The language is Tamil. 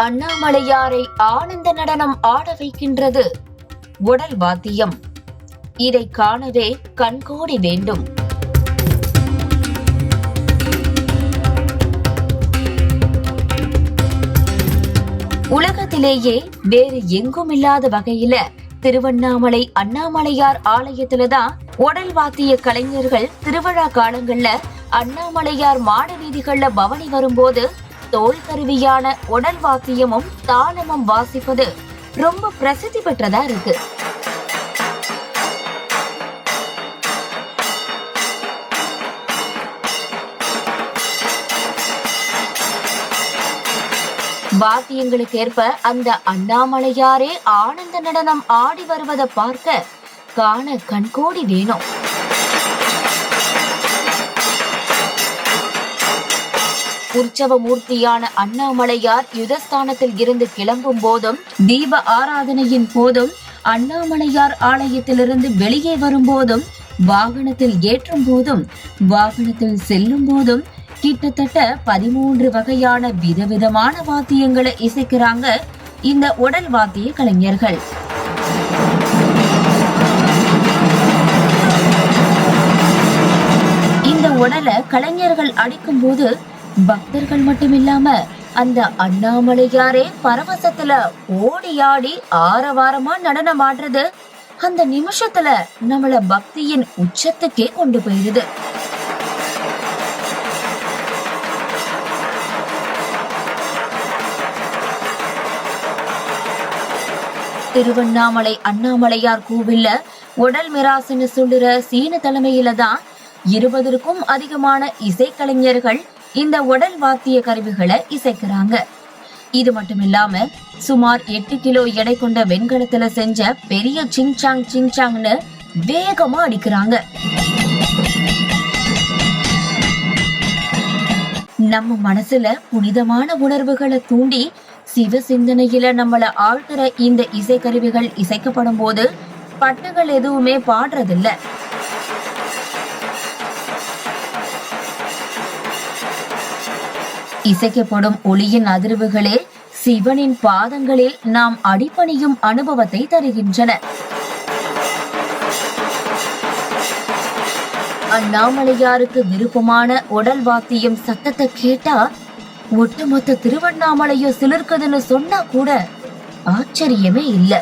அண்ணாமலையாரை ஆனந்த நடனம் ஆட வைக்கின்றது உடல் வாத்தியம். இதை காணவே கண்கோடி வேண்டும். உலகத்திலேயே வேறு எங்கும் இல்லாத வகையில திருவண்ணாமலை அண்ணாமலையார் ஆலயத்துலதான் உடல் வாத்திய கலைஞர்கள் திருவிழா காலங்கள்ல அண்ணாமலையார் மாட வீதிகள்ல பவனி வரும்போது தோல் கருவியான உடல் வாத்தியமும் தாளமும் வாசிப்பது ரொம்ப பிரசித்தி பெற்றதா இருக்கு. வாத்தியங்களுக்கு ஏற்ப அந்த அண்ணாமலையாரே ஆனந்த நடனம் ஆடி வருவதை பார்க்க காண கண்கோடி வேணும். உற்சவ மூர்த்தியான அண்ணாமலையார் யுதஸ்தானத்தில் இருந்து கிளம்பும் போதும் தீப ஆராதனையின் போதும் அண்ணாமலையார் ஆலயத்திலிருந்து வெளியே வரும்போதும் வாகனத்தில் ஏற்றும் போதும் வாகனத்தில் செல்லும் போதும் கிட்டத்தட்ட 13 வகையான விதவிதமான வாத்தியங்களை இசைக்கிறாங்க இந்த உடல் வாத்திய கலைஞர்கள். இந்த உடலை கலைஞர்கள் அடிக்கும் போது பக்தர்கள் மட்டுமில்லாம அந்த அண்ணாமலையாரே பரவசத்துல ஓடி ஆடி ஆரவாரமா நடனம் ஆடுறது அந்த நிமிஷத்துல நம்மள பக்தியின் உச்சத்துக்கே கொண்டு போயிருது. திருவண்ணாமலை அண்ணாமலையார் கோவில்ல உடல் மிராசுன்னு சொல்லுற சீன தலைமையில தான் 20க்கும் அதிகமான இசைக்கலைஞர்கள் இந்த உடல் வாத்திய கருவிகளை இசைக்கிறாங்க. இது மட்டும் இல்லாம சுமார் 8 கிலோ எடை கொண்ட வெண்கலத்துல செஞ்ச பெரிய சிங்சாங்னு வேகமா அடிக்கிறாங்க. நம்ம மனசுல புனிதமான உணர்வுகளை தூண்டி சிவ சிந்தனையில நம்மள ஆழ்த்துற இந்த இசைக்கருவிகள் இசைக்கப்படும் போது பட்டுகள் எதுவுமே பாடுறதில்ல. இசைக்கப்படும் ஒளியின் அதிர்வுகளே சிவனின் பாதங்களில் நாம் அடிபணியும் அனுபவத்தை தருகின்றன. அண்ணாமலையாருக்கு விருப்பமான உடல் வாத்தியம் சத்தத்தை கேட்டா ஒட்டுமொத்த திருவண்ணாமலையோ சிலிர்க்குதுன்னு சொன்னா கூட ஆச்சரியமே இல்லை.